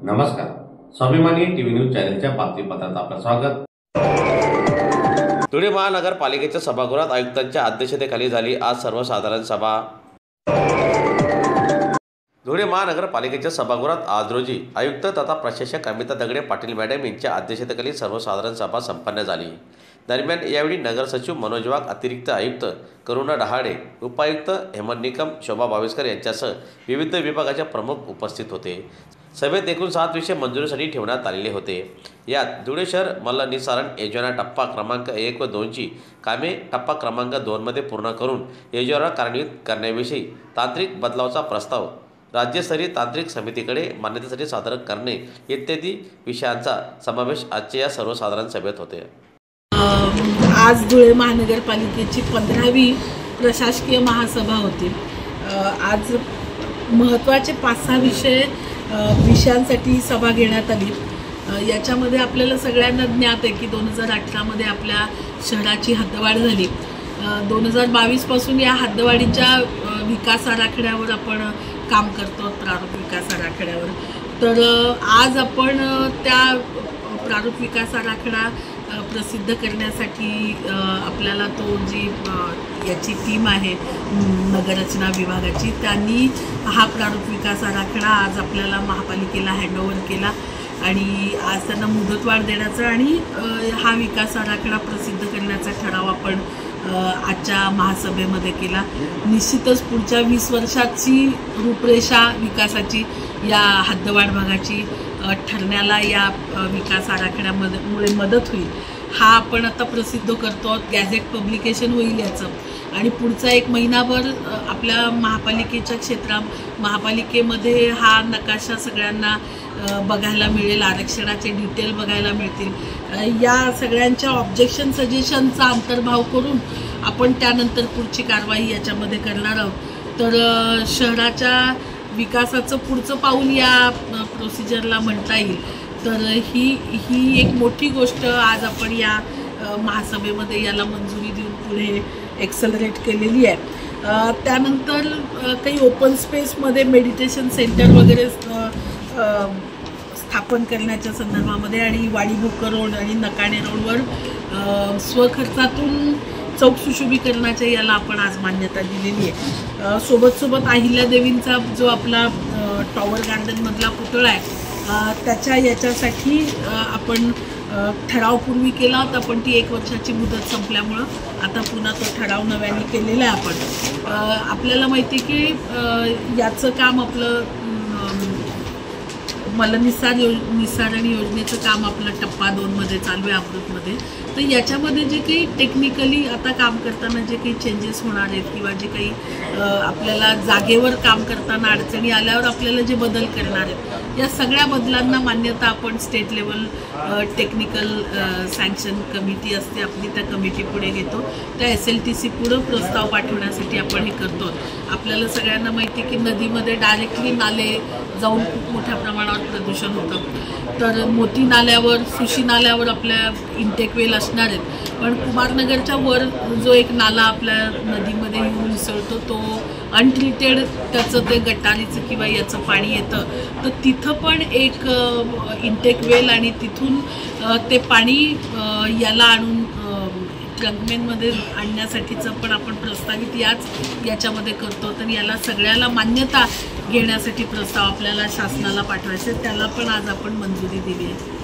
नमस्कार. स्वाभिमानी TV news चॅनलच्या बातमीपत्रात आपलं स्वागत. धुळे महानगरपालिकेच्या सभागृहात आयुक्तांच्या अध्यक्षतेखाली झाली आज सर्वसाधारण सभा. धुळे महानगरपालिकेच्या सभागृहात आज रोजी आयुक्त तथा प्रशासक अमिता दगडे पाटील मॅडम यांच्या अध्यक्षतेखाली सर्वसाधारण सभा संपन्न झाली. दरम्यान यावेळी नगर सचिव मनोज वाघ, अतिरिक्त आयुक्त करुणा डहाळे, उपायुक्त हेमंत निकम, शोभा भावेसकर यांच्यासह विविध विभागाचे प्रमुख उपस्थित होते. सभेत एकूण 7 विषय मंजुरीसाठी ठेवण्यात आलेले होते. यात धुळे शहर मलनिस्सारण योजना टप्पा क्रमांक 1 व 2ची कामे टप्पा क्रमांक 2 मध्ये पूर्ण करून योजना कार्यान्वित करण्याविषयी तांत्रिक बदलावाचा प्रस्ताव राज्यस्तरीय तांत्रिक समितीकडे मान्यतेसाठी सादर करणे इत्यादी विषयांचा समावेश आजच्या या सर्वसाधारण सभेत होते. आज धुळे महानगरपालिकेची 15वी प्रशासकीय महासभा होती. आज महत्त्वाचे 5-6 विषयांसाठी सभा घेण्यात आली. याच्यामध्ये आपल्याला सगळ्यांना ज्ञात आहे की 2018 मध्ये आपल्या शहराची हद्दवाढ झाली. 2022 पासून या हद्दवाढीच्या विकास आराखड्यावर आपण काम करतो, प्रारूप विकास आराखड्यावर. तर आज आपण त्या प्रारूप विकास आराखडा प्रसिद्ध करण्यासाठी आपल्याला तो जी याची टीम आहे नगररचना विभागाची, त्यांनी हा प्रारूप विकास आराखडा आज आपल्याला महापालिकेला हँडओव्हर केला आणि आज त्यांना मुदतवाढ देण्याचा आणि हा विकास आराखडा प्रसिद्ध करण्याचा ठराव आपण आजच्या महासभेमध्ये केला. निश्चितच पुढच्या 20 वर्षाची रूपरेषा विकासाची या हद्दवाढ भागाची ठरण्याला या विकास आराखड्यामुळे मदत होईल. हा आपण आता प्रसिद्ध करतो, गॅझेट पब्लिकेशन होईल याचं, आणि पुढचा 1 महिनाभर आपल्या महापालिकेच्या महापालिकेमध्ये हा नकाशा सगळ्यांना बघायला मिळेल, आरक्षणाचे डिटेल बघायला मिळतील. या सगळ्यांच्या ऑब्जेक्शन सजेशनचा अंतर्भाव करून आपण त्यानंतर पुढची कारवाई याच्यामध्ये करणार आहोत. तर शहराच्या विकासाचं पुढचं पाऊल या प्रोसिजरला म्हणता येईल. तर ही एक मोठी गोष्ट आज आपण या महासभेमध्ये याला मंजुरी देऊन पुढे एक्सेलरेट केलेली आहे. त्यानंतर काही ओपन स्पेसमध्ये मेडिटेशन सेंटर वगैरे स्थापन करण्याच्या संदर्भामध्ये आणि वाडी भोकर रोड आणि नकाणे रोडवर स्वखर्चातून चौक सुशोभीकरणाच्या याला आपण आज मान्यता दिलेली आहे. सोबत अहिल्यादेवींचा जो आपला टॉवर गार्डनमधला पुतळा आहे त्याच्या याच्यासाठी आपण ठराव पूर्वी केला होता, पण ती 1 वर्षाची मुदत संपल्यामुळं आता पुन्हा तो ठराव नव्याने केलेला आहे. आपण आपल्याला माहिती आहे की याचं काम आपलं निस्सारण योजनेचं काम आपलं टप्पा 2 मध्ये चालू आहे, अमृतमध्ये. तर याच्यामध्ये जे काही टेक्निकली आता काम करताना जे काही चेंजेस होणार आहेत किंवा जे काही आपल्याला जागेवर काम करताना अडचणी आल्यावर आपल्याला जे बदल करणार आहेत, या सगळ्या बदलांना मान्यता आपण state level technical sanction committee असते आपली, त्या कमिटी पुढे घेतो. त्या SLTC पुढं प्रस्ताव पाठवण्यासाठी आपण हे करतो. आपल्याला सगळ्यांना माहिती की नदीमध्ये डायरेक्टली नाले जाऊन खूप मोठ्या प्रमाणावर प्रदूषण होतं. तर मोती नाल्यावर, सुशी नाल्यावर आपल्या इंटेक वेल असणार आहेत, पण कुमारनगरच्या वर जो एक नाला आपल्या नदीमध्ये येऊन मिसळतो तो अनट्रीटेड त्याचं ते गटारीचं किंवा याचं पाणी येतं. तर तिथं पण एक इंटेक वेल आणि तिथून ते पाणी याला आणून ट्रंकमेनमध्ये आणण्यासाठीचं पण आपण प्रस्तावित याच्यामध्ये करतो. तर याला सगळ्याला मान्यता घेण्यासाठी प्रस्ताव आपल्याला शासनाला पाठवायचे, त्याला पण आज आपण मंजुरी दिली आहे.